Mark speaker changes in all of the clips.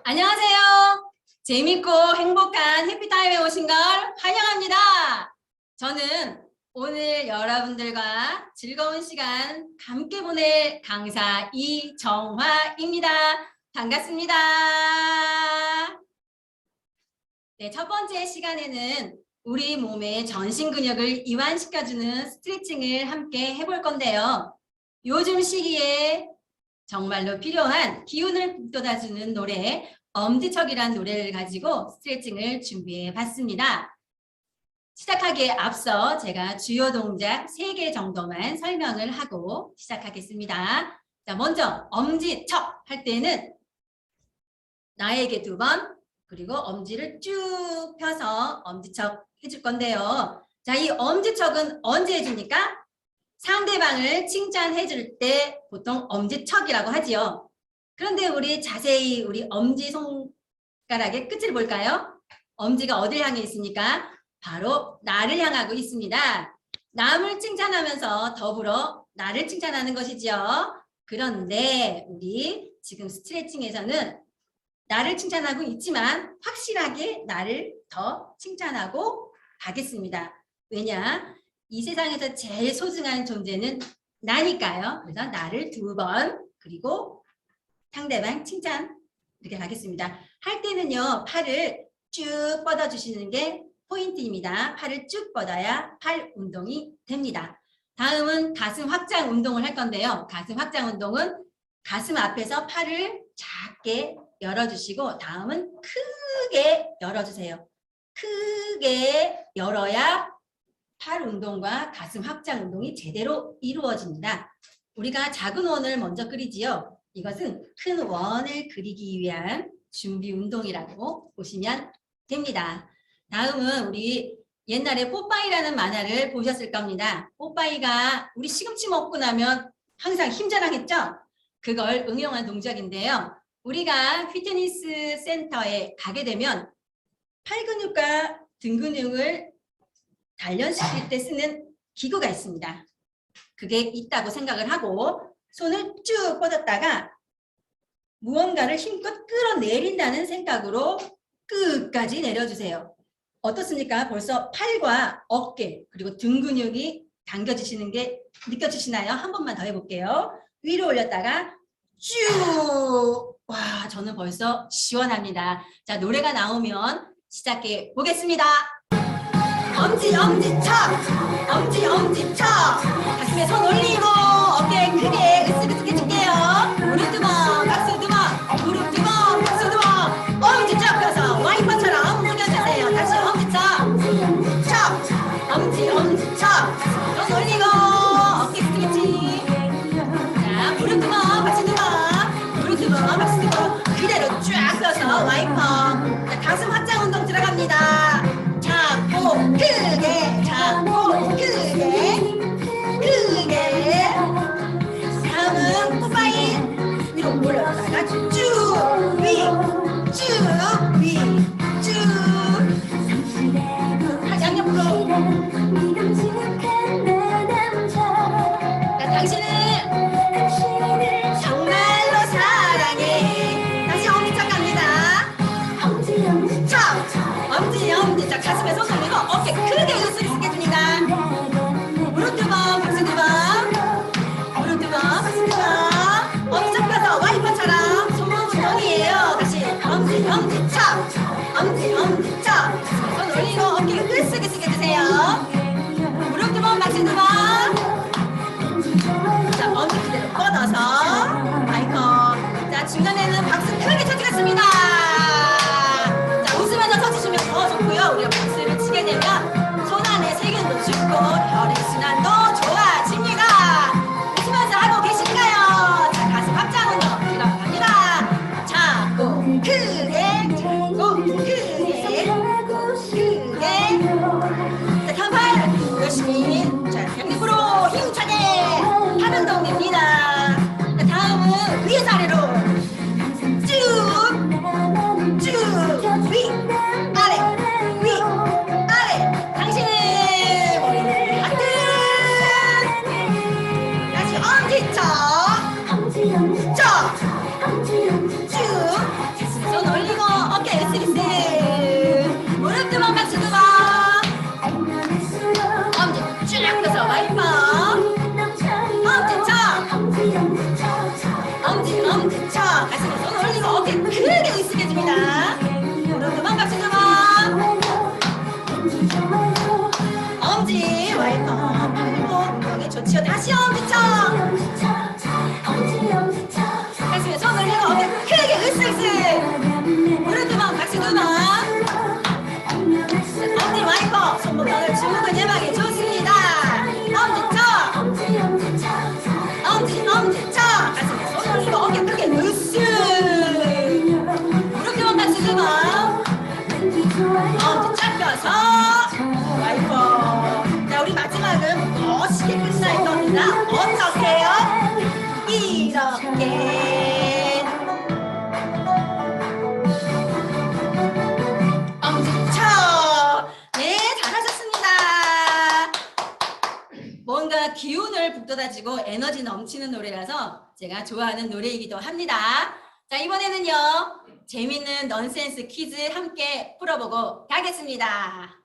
Speaker 1: 안녕하세요. 재밌고 행복한 해피타임에 오신 걸 환영합니다. 저는 오늘 여러분들과 즐거운 시간 함께 보낼 강사 이정화입니다. 반갑습니다. 네, 첫 번째 시간에는 우리 몸의 전신 근육을 이완시켜주는 스트레칭을 함께 해볼 건데요. 요즘 시기에 정말로 필요한 기운을 북돋아주는 노래 엄지척이라는 노래를 가지고 스트레칭을 준비해 봤습니다. 시작하기에 앞서 제가 주요 동작 3개 정도만 설명을 하고 시작하겠습니다. 자, 먼저 엄지척 할 때는 나에게 2번 그리고 엄지를 쭉 펴서 엄지척 해줄 건데요. 자, 이 엄지척은 언제 해줍니까? 상대방을 칭찬해 줄 때 보통 엄지척이라고 하지요. 그런데 우리 자세히 우리 엄지손가락의 끝을 볼까요? 엄지가 어딜 향해 있습니까? 바로 나를 향하고 있습니다. 남을 칭찬하면서 더불어 나를 칭찬하는 것이지요. 그런데 우리 지금 스트레칭에서는 나를 칭찬하고 있지만 확실하게 나를 더 칭찬하고 가겠습니다. 왜냐? 이 세상에서 제일 소중한 존재는 나니까요. 그래서 나를 2번 그리고 상대방 칭찬 이렇게 가겠습니다. 할 때는요. 팔을 쭉 뻗어주시는 게 포인트입니다. 팔을 쭉 뻗어야 팔 운동이 됩니다. 다음은 가슴 확장 운동을 할 건데요. 가슴 확장 운동은 가슴 앞에서 팔을 작게 열어주시고 다음은 크게 열어주세요. 크게 열어야 팔 운동과 가슴 확장 운동이 제대로 이루어집니다. 우리가 작은 원을 먼저 그리지요. 이것은 큰 원을 그리기 위한 준비 운동이라고 보시면 됩니다. 다음은 우리 옛날에 뽀빠이라는 만화를 보셨을 겁니다. 뽀빠이가 우리 시금치 먹고 나면 항상 힘자랑했죠? 그걸 응용한 동작인데요. 우리가 피트니스 센터에 가게 되면 팔 근육과 등 근육을 단련시킬 때 쓰는 기구가 있습니다. 그게 있다고 생각을 하고 손을 쭉 뻗었다가 무언가를 힘껏 끌어내린다는 생각으로 끝까지 내려주세요. 어떻습니까? 벌써 팔과 어깨 그리고 등 근육이 당겨지시는 게 느껴지시나요? 한 번만 더 해볼게요. 위로 올렸다가 쭉! 와, 저는 벌써 시원합니다. 자, 노래가 나오면 시작해 보겠습니다. 엄지 엄지척 엄지 엄지척 가슴에 손 올리고 어깨 크게 으쓱으쓱 해줄게요. 무릎 2번 박수 2번 무릎 2번 박수 2번 엄지척 펴서 와이퍼처럼 당겨주세요. 다시 엄지척 엄지 엄지척 손 올리고 어깨 스트레칭. 자, 무릎 2번 박수 2번 무릎 2번 박수 2번 그대로 쫙 펴서 와이퍼. 자, 가슴 확장 운동 들어갑니다. 작고 크게 작고 크게 크게. 다음은 뽀빠이 위로 올렸다가 쭉 위 쭉 위 쭉 양옆으로. 당신을 정말로 사랑해. 다시 엄지척 갑니다. 엄지척 엄지척 가슴에 손 올리고 어깨 크게 으쓱으쓱 해줍니다. 무릎 2번 박수 2번 무릎 2번 박수 2번 엄지척 펴서 와이퍼처럼 손목 운동이에요. 다시 엄지척 엄지척 손 올리고 어깨 으쓱으쓱 해주세요. 무릎 2번 박수 2번. 자, 엄지 그대로 뻗어서 와이퍼. 자, 중간에는 박수 크게 쳐주겠습니다. 더 좋고요. 우리가 박수를 치게 되면 손 안에 세균도 죽고 혈액순환도 좋아집니다. 웃으면서 하고 계신가요? 자, 가슴 확장 운동 들어갑니다. 작고 크게 작고 크게 크게. 자, 다음 팔 열심히. 자, 양옆으로 힘차게 팔 운동 됩니다. 자, 다음은 위에서 아래로 쭉 위. 아래 위 아래. 당신의 머리를 하트 어깨 크게 으쓱해줍니다. 무릎 그만 박수 그만. 엄지 와이퍼 그리고 여기 좋지요. 다시 엄지쳐. 가슴에 손을 올리고 어깨 크게 으쓱으쓱. 무릎 그만 박수 그만. 엄지 와이퍼 손목을 주먹을 예방에 좋습니다. 엄지쳐. 엄지쳐. 가슴에 손을 올리고 어깨 크게 으쓱. 무릎 그만 박수 그만. 엄지 쫙 펴서 와이퍼. 자, 우리 마지막은 멋있게 끝날 겁니다. 어떠세요? 이렇게 엄지쳐. 네, 잘하셨습니다. 뭔가 기운을 북돋아주고 에너지 넘치는 노래라서 제가 좋아하는 노래이기도 합니다. 자, 이번에는요, 재밌는 넌센스 퀴즈 함께 풀어보고 가겠습니다.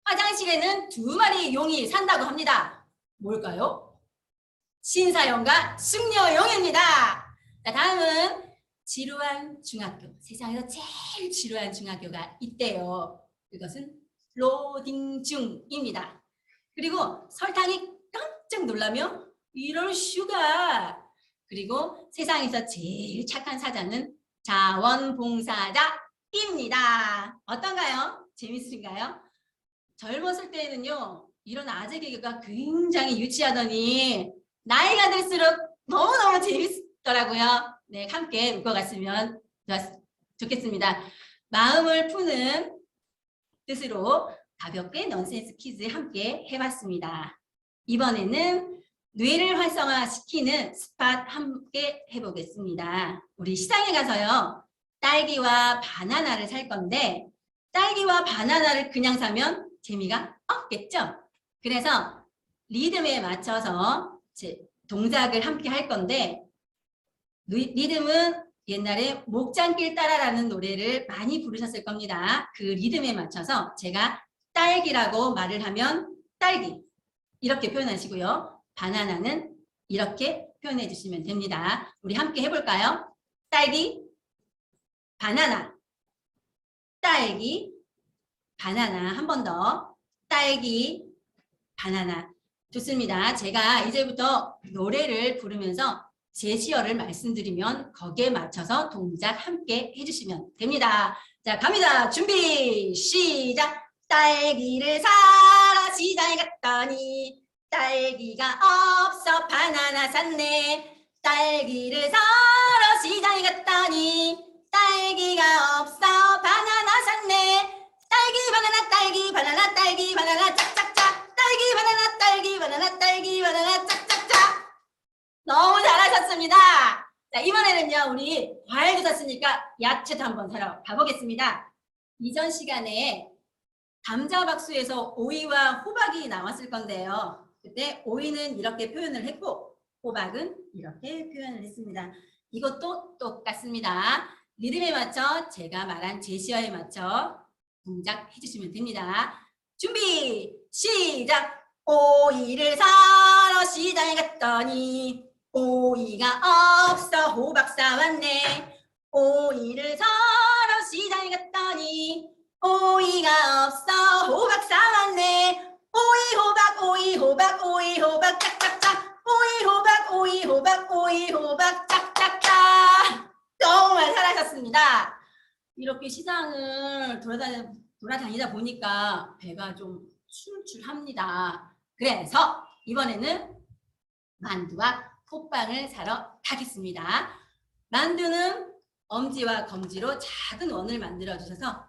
Speaker 1: 화장실에는 2마리 용이 산다고 합니다. 뭘까요? 신사용과 숙녀용입니다. 자, 다음은 지루한 중학교. 세상에서 제일 지루한 중학교가 있대요. 그것은 로딩 중입니다. 그리고 설탕이 깜짝 놀라며 이럴 수가. 그리고 세상에서 제일 착한 사자는 자원봉사자입니다. 어떤가요? 재밌으신가요? 젊었을 때에는요, 이런 아재 개그가 굉장히 유치하더니 나이가 들수록 너무너무 재밌더라고요. 네, 함께 웃어갔으면 좋겠습니다. 마음을 푸는 뜻으로 가볍게 넌센스 퀴즈 함께 해봤습니다. 이번에는 뇌를 활성화시키는 스팟 함께 해보겠습니다. 우리 시장에 가서요, 딸기와 바나나를 살 건데 딸기와 바나나를 그냥 사면 재미가 없겠죠? 그래서 리듬에 맞춰서 동작을 함께 할 건데 리듬은 옛날에 목장길 따라라는 노래를 많이 부르셨을 겁니다. 그 리듬에 맞춰서 제가 딸기라고 말을 하면 딸기 이렇게 표현하시고요. 바나나는 이렇게 표현해 주시면 됩니다. 우리 함께 해볼까요? 딸기, 바나나, 딸기, 바나나. 한 번 더. 딸기, 바나나. 좋습니다. 제가 이제부터 노래를 부르면서 제시어를 말씀드리면 거기에 맞춰서 동작 함께 해주시면 됩니다. 자, 갑니다. 준비, 시작. 딸기를 사러 시장에 갔더니 딸기가 없어 바나나 샀네. 딸기를 사러 시장에 갔더니 딸기가 없어 바나나 샀네. 딸기 바나나 딸기 바나나 딸기 바나나 짝짝짝. 딸기 바나나 딸기 바나나 딸기 바나나 짝짝짝. 너무 잘하셨습니다. 자, 이번에는요, 우리 과일도 샀으니까 야채도 한번 사러 가보겠습니다. 이전 시간에 감자박수에서 오이와 호박이 나왔을 건데요. 그때 오이는 이렇게 표현을 했고 호박은 이렇게 표현을 했습니다. 이것도 똑같습니다. 리듬에 맞춰 제가 말한 제시어에 맞춰 동작 해주시면 됩니다. 준비 시작. 오이를 사러 시장에 갔더니 오이가 없어 호박 사왔네. 오이를 사러 시장에 갔더니 오이가 없어 호박 사왔네. 오이 호박 오이 호박 오이 호박 짝짝짝. 오이 호박 오이 호박 오이 호박 짝짝짝. 정말 잘하셨습니다. 이렇게 시장을 돌아다니다 보니까 배가 좀 출출합니다. 그래서 이번에는 만두와 호빵을 사러 가겠습니다. 만두는 엄지와 검지로 작은 원을 만들어 주셔서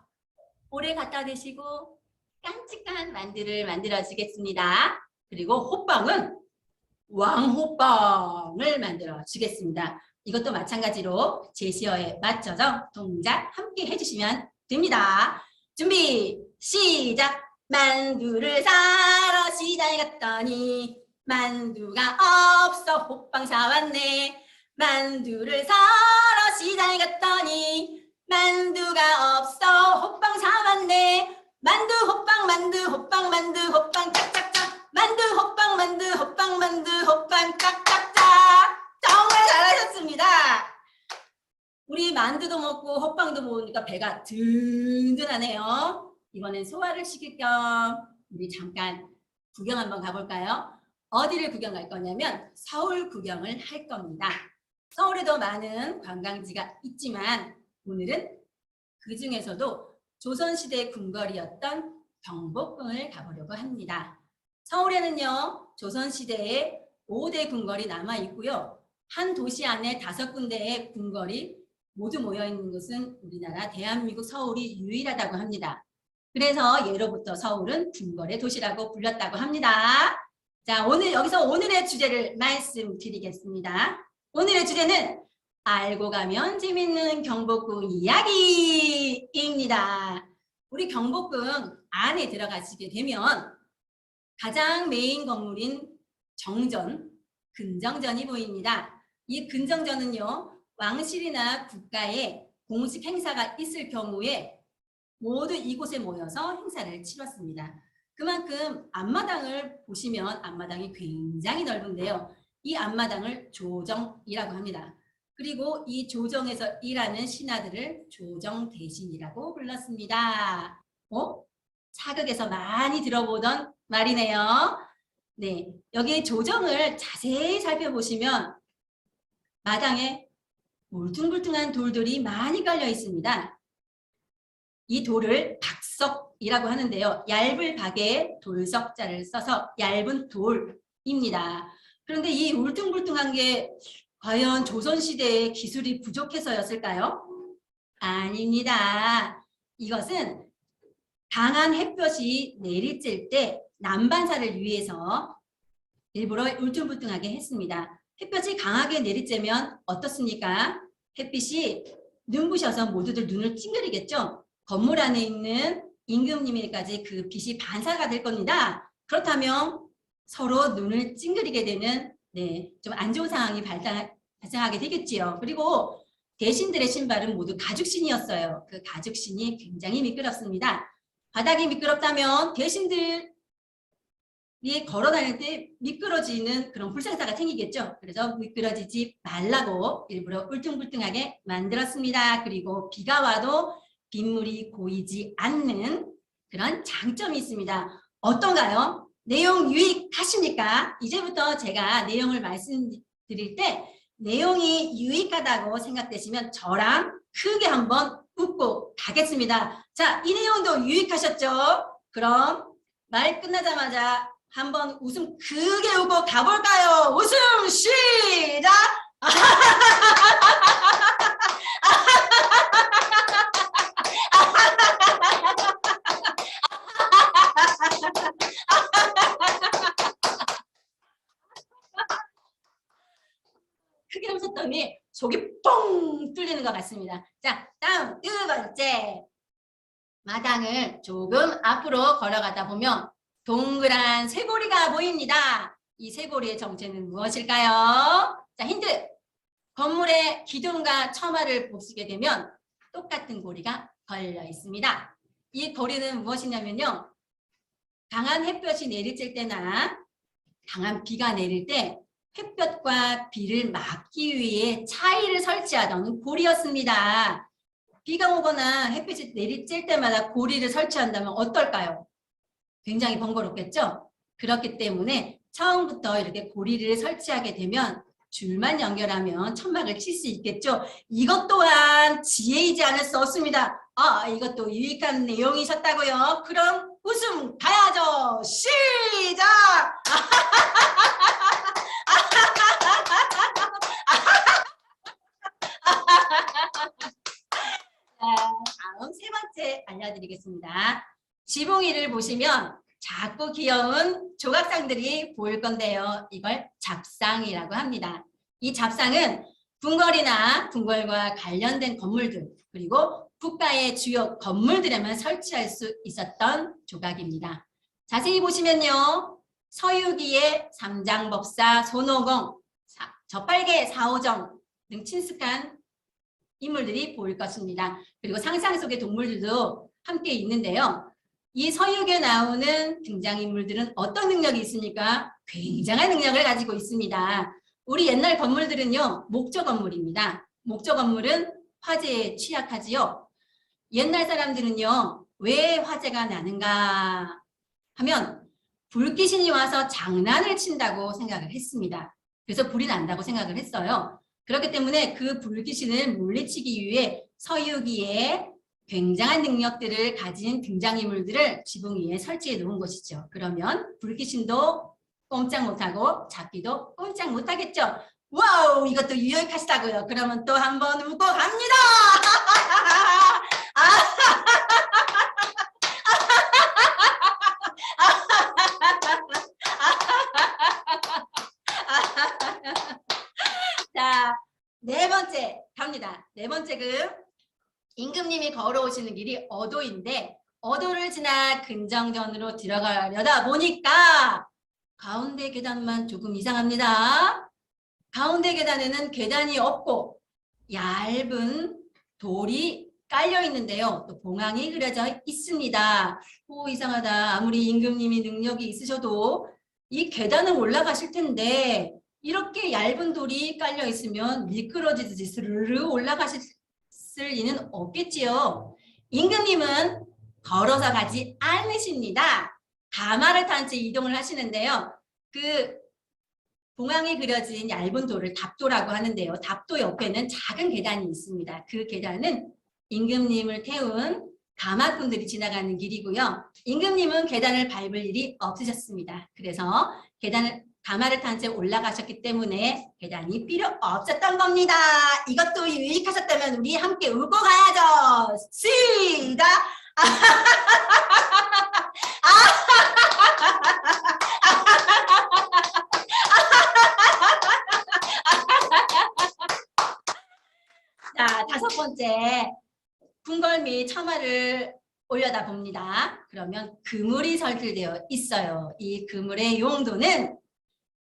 Speaker 1: 오래 갖다 대시고 깜찍한 만두를 만들어 주겠습니다. 그리고 호빵은 왕호빵을 만들어 주겠습니다. 이것도 마찬가지로 제시어에 맞춰서 동작 함께 해주시면 됩니다. 준비 시작. 만두를 사러 시장에 갔더니 만두가 없어 호빵 사왔네. 만두를 사러 시장에 갔더니 만두가 없어 호빵 사왔네. 만두 호빵 만두 호빵 만두 호빵 짝짝짝. 만두 호빵 만두 호빵 만두 호빵 짝짝짝. 정말 잘하셨습니다. 우리 만두도 먹고 헛방도 먹으니까 배가 든든하네요. 이번엔 소화를 시킬 겸 우리 잠깐 구경 한번 가볼까요? 어디를 구경 갈 거냐면 서울 구경을 할 겁니다. 서울에도 많은 관광지가 있지만 오늘은 그 중에서도 조선시대 궁궐이었던 경복궁을 가보려고 합니다. 서울에는요, 조선시대에 5대 궁궐이 남아있고요. 한 도시 안에 5군데의 궁궐이 모두 모여있는 곳은 우리나라 대한민국 서울이 유일하다고 합니다. 그래서 예로부터 서울은 궁궐의 도시라고 불렸다고 합니다. 자, 여기서 오늘의 주제를 말씀드리겠습니다. 오늘의 주제는 알고 가면 재밌는 경복궁 이야기입니다. 우리 경복궁 안에 들어가시게 되면 가장 메인 건물인 정전, 근정전이 보입니다. 이 근정전은요, 왕실이나 국가의 공식 행사가 있을 경우에 모두 이곳에 모여서 행사를 치렀습니다. 그만큼 앞마당을 보시면 앞마당이 굉장히 넓은데요. 이 앞마당을 조정이라고 합니다. 그리고 이 조정에서 일하는 신하들을 조정대신이라고 불렀습니다. 사극에서 많이 들어보던 말이네요. 네, 여기 조정을 자세히 살펴보시면 마당에 울퉁불퉁한 돌들이 많이 깔려 있습니다. 이 돌을 박석이라고 하는데요. 얇은 박에 돌석자를 써서 얇은 돌입니다. 그런데 이 울퉁불퉁한 게 과연 조선시대의 기술이 부족해서였을까요? 아닙니다. 이것은 강한 햇볕이 내리쬐 때 난반사를 위해서 일부러 울퉁불퉁하게 했습니다. 햇볕이 강하게 내리쬐면 어떻습니까? 햇빛이 눈부셔서 모두들 눈을 찡그리겠죠? 건물 안에 있는 임금님에게까지 그 빛이 반사가 될 겁니다. 그렇다면 서로 눈을 찡그리게 되는 좀 안 좋은 상황이 발생하게 되겠지요. 그리고 대신들의 신발은 모두 가죽신이었어요. 그 가죽신이 굉장히 미끄럽습니다. 바닥이 미끄럽다면 대신들이 걸어 다닐 때 미끄러지는 그런 불상사가 생기겠죠. 그래서 미끄러지지 말라고 일부러 울퉁불퉁하게 만들었습니다. 그리고 비가 와도 빗물이 고이지 않는 그런 장점이 있습니다. 어떤가요? 내용 유익하십니까? 이제부터 제가 내용을 말씀드릴 때 내용이 유익하다고 생각되시면 저랑 크게 한번 웃고 가겠습니다. 자, 이 내용도 유익하셨죠? 그럼 말 끝나자마자 한번 웃음 크게 웃고 가볼까요? 웃음 시작! 크게 웃었더니 속이 뻥 뚫리는 것 같습니다. 자, 다음 2번째. 마당을 조금 앞으로 걸어가다 보면 동그란 쇠고리가 보입니다. 이 쇠고리의 정체는 무엇일까요? 자, 힌트. 건물의 기둥과 처마를 보시게 되면 똑같은 고리가 걸려 있습니다. 이 고리는 무엇이냐면요. 강한 햇볕이 내리쬐 때나 강한 비가 내릴 때 햇볕과 비를 막기 위해 차이를 설치하던 고리였습니다. 비가 오거나 햇빛이 내리쬐 때마다 고리를 설치한다면 어떨까요? 굉장히 번거롭겠죠? 그렇기 때문에 처음부터 이렇게 고리를 설치하게 되면 줄만 연결하면 천막을 칠 수 있겠죠? 이것 또한 지혜이지 않을 수 없습니다. 이것도 유익한 내용이셨다고요? 그럼 웃음 가야죠. 시작! 다음 3번째 알려드리겠습니다. 지붕 위를 보시면 작고 귀여운 조각상들이 보일 건데요. 이걸 잡상이라고 합니다. 이 잡상은 궁궐이나 궁궐과 관련된 건물들 그리고 국가의 주요 건물들에만 설치할 수 있었던 조각입니다. 자세히 보시면요. 서유기의 삼장법사 손오공, 젖발개 사오정 등 친숙한 인물들이 보일 것입니다. 그리고 상상 속의 동물들도 함께 있는데요. 이 서유기에 나오는 등장인물들은 어떤 능력이 있습니까? 굉장한 능력을 가지고 있습니다. 우리 옛날 건물들은요. 목조 건물입니다. 목조 건물은 화재에 취약하지요. 옛날 사람들은요, 왜 화재가 나는가 하면 불귀신이 와서 장난을 친다고 생각을 했습니다. 그래서 불이 난다고 생각을 했어요. 그렇기 때문에 그 불귀신을 물리치기 위해 서유기에 굉장한 능력들을 가진 등장인물들을 지붕 위에 설치해 놓은 것이죠. 그러면 불귀신도 꼼짝 못하고 잡기도 꼼짝 못하겠죠. 와우, 이것도 유익하시다고요. 그러면 또 한번 웃고 갑니다. 자, 네 번째 갑니다. 네 번째 임금님이 걸어오시는 길이 어도인데 어도를 지나 근정전으로 들어가려다 보니까 가운데 계단만 조금 이상합니다. 가운데 계단에는 계단이 없고 얇은 돌이 깔려 있는데요. 또 봉황이 그려져 있습니다. 오, 이상하다. 아무리 임금님이 능력이 있으셔도 이 계단을 올라가실 텐데 이렇게 얇은 돌이 깔려 있으면 미끄러지듯이 스르르 올라가실 리는 없겠지요. 임금님은 걸어서 가지 않으십니다. 가마를 탄 채 이동을 하시는데요. 그 봉황이 그려진 얇은 돌을 답도라고 하는데요. 답도 옆에는 작은 계단이 있습니다. 그 계단은 임금님을 태운 가마꾼들이 지나가는 길이고요. 임금님은 계단을 밟을 일이 없으셨습니다. 그래서 가마를 탄 채 올라가셨기 때문에 계단이 필요 없었던 겁니다. 이것도 유익하셨다면 우리 함께 울고 가야죠. 시작! 자, 다섯 번째. 궁궐 및 처마를 올려다 봅니다. 그러면 그물이 설치되어 있어요. 이 그물의 용도는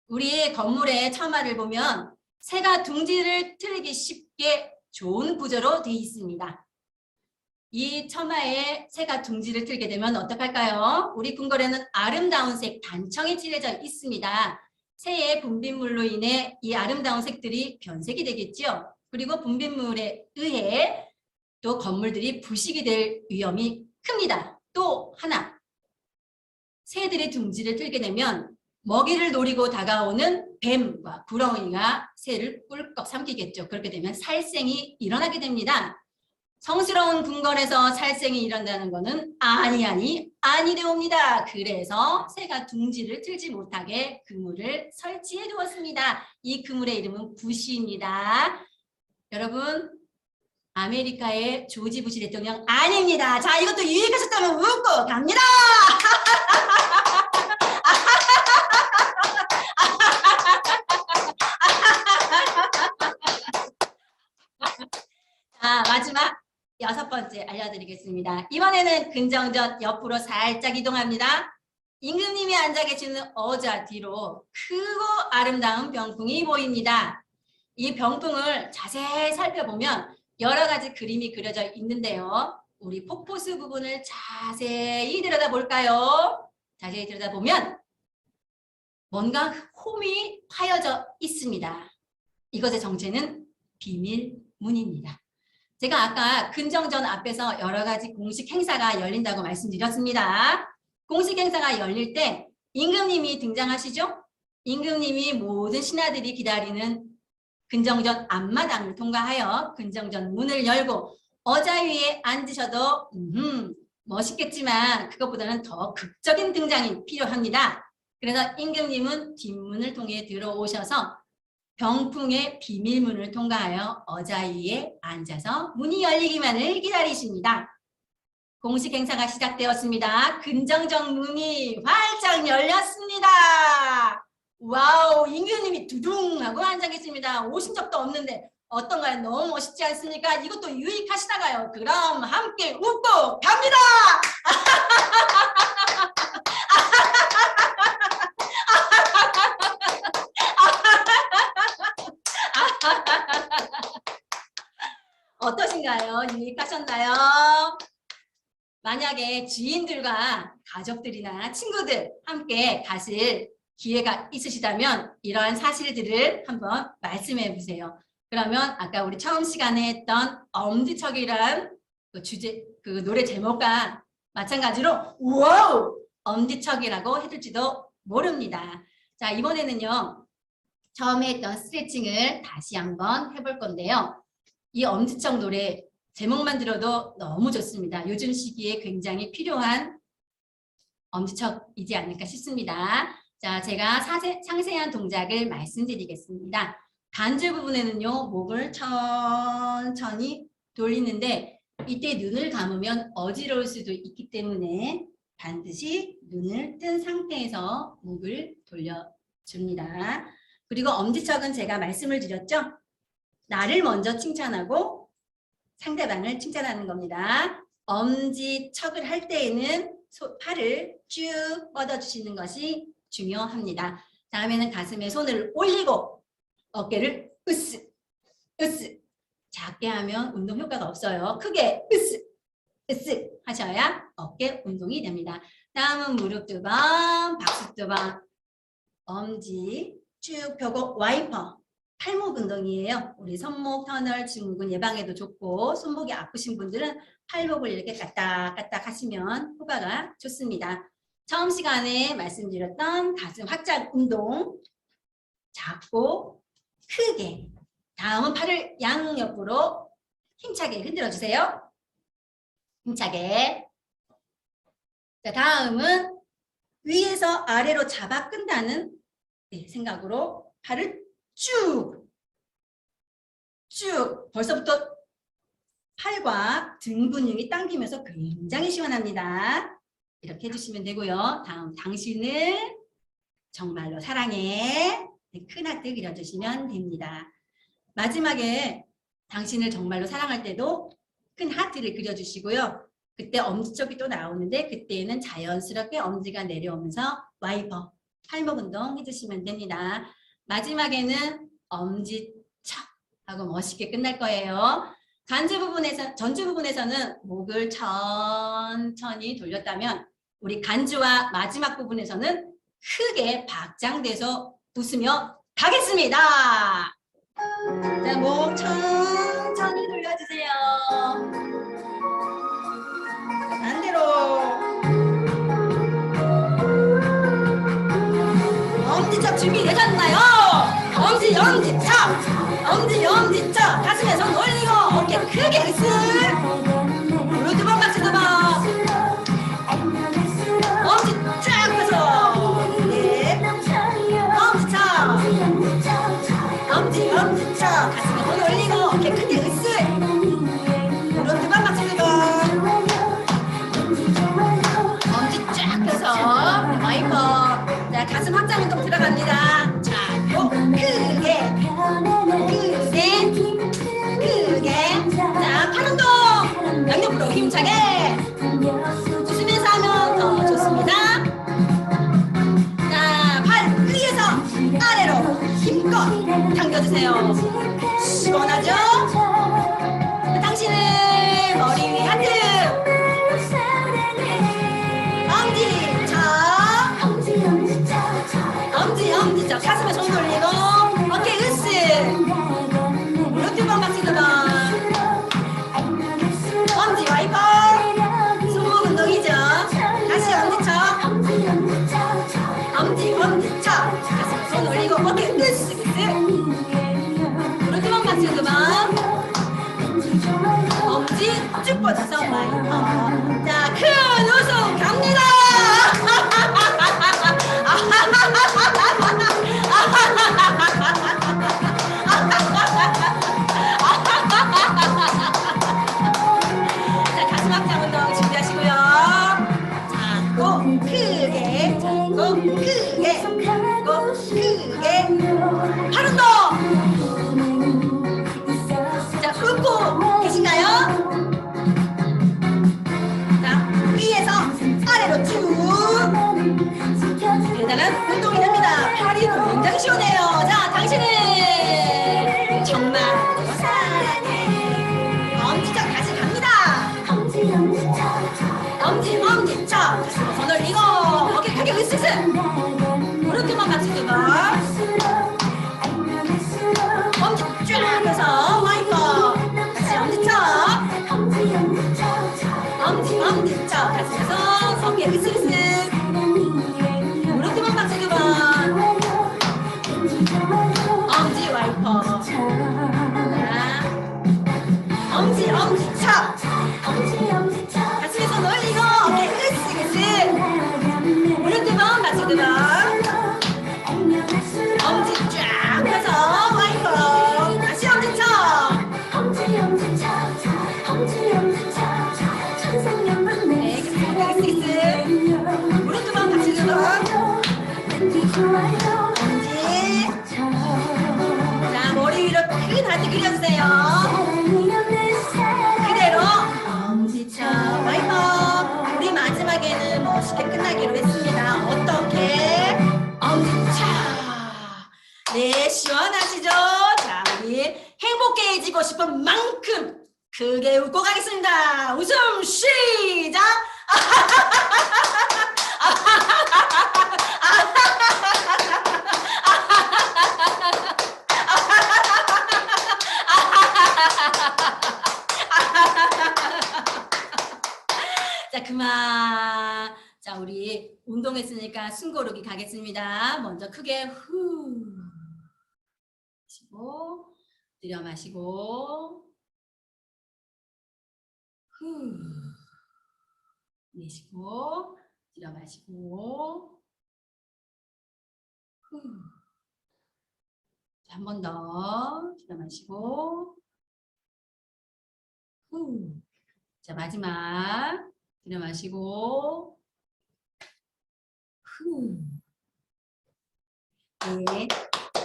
Speaker 1: 우리 건물의 처마를 보면 새가 둥지를 틀기 쉽게 좋은 구조로 되어 있습니다. 이 처마에 새가 둥지를 틀게 되면 어떡할까요? 우리 궁궐에는 아름다운 색 단청이 칠해져 있습니다. 새의 분비물로 인해 이 아름다운 색들이 변색이 되겠죠. 그리고 분비물에 의해 또 건물들이 부식이 될 위험이 큽니다. 또 하나, 새들이 둥지를 틀게 되면 먹이를 노리고 다가오는 뱀과 구렁이가 새를 꿀꺽 삼키겠죠. 그렇게 되면 살생이 일어나게 됩니다. 성스러운 궁궐에서 살생이 일어난다는 것은 아니되옵니다. 그래서 새가 둥지를 틀지 못하게 그물을 설치해 두었습니다. 이 그물의 이름은 부시입니다. 여러분, 아메리카의 조지 부시 대통령 아닙니다. 자, 이것도 유익하셨다면 웃고 갑니다. 자, 마지막 여섯 번째 알려드리겠습니다. 이번에는 근정전 옆으로 살짝 이동합니다. 임금님이 앉아 계시는 어자 뒤로 크고 아름다운 병풍이 보입니다. 이 병풍을 자세히 살펴보면 여러 가지 그림이 그려져 있는데요. 우리 폭포수 부분을 자세히 들여다볼까요? 자세히 들여다보면 뭔가 홈이 파여져 있습니다. 이것의 정체는 비밀문입니다. 제가 아까 근정전 앞에서 여러 가지 공식 행사가 열린다고 말씀드렸습니다. 공식 행사가 열릴 때 임금님이 등장하시죠? 임금님이 모든 신하들이 기다리는 근정전 앞마당을 통과하여 근정전 문을 열고 어자 위에 앉으셔도 멋있겠지만 그것보다는 더 극적인 등장이 필요합니다. 그래서 임금님은 뒷문을 통해 들어오셔서 병풍의 비밀문을 통과하여 어자 위에 앉아서 문이 열리기만을 기다리십니다. 공식 행사가 시작되었습니다. 근정전 문이 활짝 열렸습니다. 와우, 임금님이 두둥 하고 앉아 계십니다. 오신 적도 없는데 어떤가요? 너무 멋있지 않습니까? 이것도 유익하시다가요. 그럼 함께 웃고 갑니다. 어떠신가요? 유익하셨나요? 만약에 지인들과 가족들이나 친구들 함께 가실 기회가 있으시다면 이러한 사실들을 한번 말씀해 보세요. 그러면 아까 우리 처음 시간에 했던 엄지척이란 그 주제, 그 노래 제목과 마찬가지로 와우! 엄지척이라고 해줄지도 모릅니다. 자, 이번에는요. 처음에 했던 스트레칭을 다시 한번 해볼 건데요. 이 엄지척 노래 제목만 들어도 너무 좋습니다. 요즘 시기에 굉장히 필요한 엄지척이지 않을까 싶습니다. 자, 제가 상세한 동작을 말씀드리겠습니다. 간주 부분에는요, 목을 천천히 돌리는데 이때 눈을 감으면 어지러울 수도 있기 때문에 반드시 눈을 뜬 상태에서 목을 돌려줍니다. 그리고 엄지척은 제가 말씀을 드렸죠. 나를 먼저 칭찬하고 상대방을 칭찬하는 겁니다. 엄지척을 할 때에는 팔을 쭉 뻗어주시는 것이 중요합니다. 다음에는 가슴에 손을 올리고 어깨를 으쓱 으쓱 작게 하면 운동 효과가 없어요. 크게 으쓱 으쓱 하셔야 어깨 운동이 됩니다. 다음은 무릎 2번, 박수 2번, 엄지 쭉 펴고 와이퍼 팔목 운동이에요. 우리 손목 터널 증후군 예방에도 좋고 손목이 아프신 분들은 팔목을 이렇게 까딱까딱 하시면 효과가 좋습니다. 처음 시간에 말씀드렸던 가슴 확장 운동 작고 크게 다음은 팔을 양옆으로 힘차게 흔들어 주세요. 힘차게. 자, 다음은 위에서 아래로 잡아 끈다는 생각으로 팔을 쭉 벌써부터 팔과 등 근육이 당기면서 굉장히 시원합니다. 이렇게 해주시면 되고요. 다음 당신을 정말로 사랑해. 큰 하트 그려주시면 됩니다. 마지막에 당신을 정말로 사랑할 때도 큰 하트를 그려주시고요. 그때 엄지척이 또 나오는데 그때는 자연스럽게 엄지가 내려오면서 와이퍼 팔목 운동 해주시면 됩니다. 마지막에는 엄지척 하고 멋있게 끝날 거예요. 전주 부분에서는 목을 천천히 돌렸다면 우리 간주와 마지막 부분에서는 크게 박장돼서 웃으며 가겠습니다. 자, 목 천천히 돌려주세요. 반대로. 엄지척 준비되셨나요? 엄지척 가슴에 손 올리고 어깨 크게 으쓱 무릎 2번 박수 2번 엄지 쫙 펴서 네 엄지척 가슴에 손 올리고 어깨 크게 으쓱 무릎 2번 박수 2번 엄지 쫙 펴서 와이퍼. 자, 가슴 확장 운동 들어갑니다. 자, 목 크게 자, 팔 운동 양옆으로 힘차게 웃으면서 하면 더 좋습니다. 자, 팔 위에서 아래로 힘껏 당겨주세요. 시원하죠? 당신은 머리 위에 하트 엄지척 가슴에 손 돌리고 어깨 으쓱 무릎 2번 박수 2번 엄지 와이퍼 손목 운동이죠. 다시 엄지척 가슴에 손 올리고 어깨 으쓱 무릎 2번 박수 2번 엄지 쭉 뻗어서 와이퍼. 자, 큰 웃음 갑니다. 자, 가슴 확장 운동 준비하시고요. 자, 꼭 크게 팔 운동. 자, 웃고 계신가요? 엄지. 자, 머리 위로 큰 하트 그려주세요. 그대로 엄지척 와이퍼. 우리 마지막에는 멋있게 끝나기로 했습니다. 어떻게? 엄지척. 네, 시원하시죠? 자, 우리 행복해지고 싶은 만큼 크게 웃고 가겠습니다. 웃음 시작! 자, 그만. 자, 우리 운동했으니까 숨고르기 가겠습니다. 먼저 크게 후 마시고 들여 마시고 후 내쉬고 들여 마시고 후. 한 번 더 들여 마시고 후. 자, 마지막 들여 마시고 후. 네,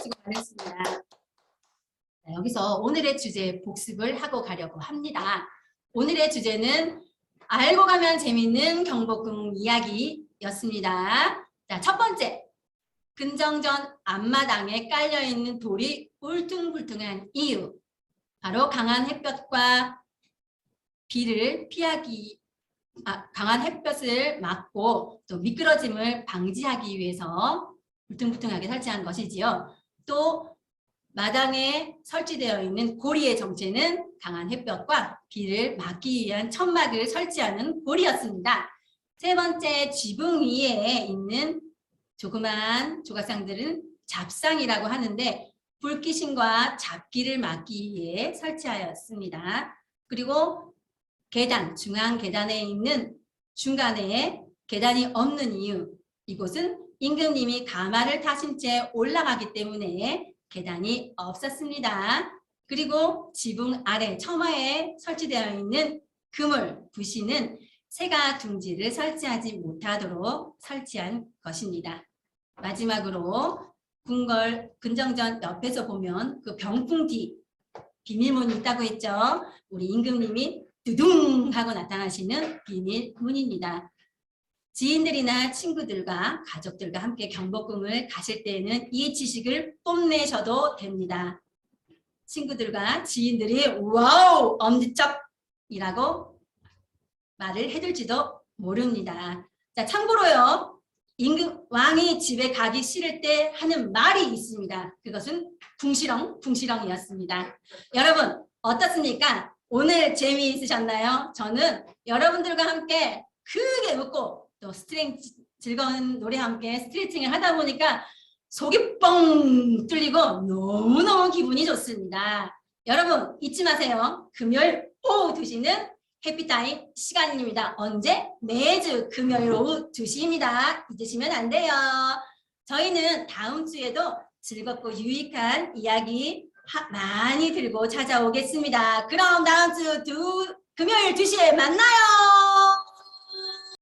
Speaker 1: 수고 많으셨습니다. 자, 여기서 오늘의 주제 복습을 하고 가려고 합니다. 오늘의 주제는 알고 가면 재밌는 경복궁 이야기였습니다. 자, 첫 번째, 근정전 앞마당에 깔려있는 돌이 울퉁불퉁한 이유. 바로 강한 햇볕과 비를 피하기, 강한 햇볕을 막고 또 미끄러짐을 방지하기 위해서 울퉁불퉁하게 설치한 것이지요. 또 마당에 설치되어 있는 고리의 정체는 강한 햇볕과 비를 막기 위한 천막을 설치하는 고리였습니다. 세 번째, 지붕 위에 있는 조그만 조각상들은 잡상이라고 하는데 불귀신과 잡기를 막기 위해 설치하였습니다. 그리고 계단, 중앙 계단에 있는 중간에 계단이 없는 이유, 이곳은 임금님이 가마를 타신 채 올라가기 때문에 계단이 없었습니다. 그리고 지붕 아래 처마에 설치되어 있는 그물, 부시는 새가 둥지를 설치하지 못하도록 설치한 것입니다. 마지막으로 궁궐 근정전 옆에서 보면 그 병풍 뒤 비밀문이 있다고 했죠. 우리 임금님이 두둥 하고 나타나시는 비밀문입니다. 지인들이나 친구들과 가족들과 함께 경복궁을 가실 때에는 이 지식을 뽐내셔도 됩니다. 친구들과 지인들이 와우 엄지척이라고 말을 해줄지도 모릅니다. 자, 참고로요. 임금 왕이 집에 가기 싫을 때 하는 말이 있습니다. 그것은 궁시렁이었습니다. 여러분 어떻습니까? 오늘 재미있으셨나요? 저는 여러분들과 함께 크게 웃고 또 즐거운 노래와 함께 스트레칭을 하다 보니까 속이 뻥 뚫리고 너무너무 기분이 좋습니다. 여러분 잊지 마세요. 금요일 오후 2시는 해피타임 시간입니다. 언제? 매주 금요일 오후 2시입니다. 잊으시면 안 돼요. 저희는 다음 주에도 즐겁고 유익한 이야기 많이 들고 찾아오겠습니다. 그럼 다음 주 금요일 2시에 만나요.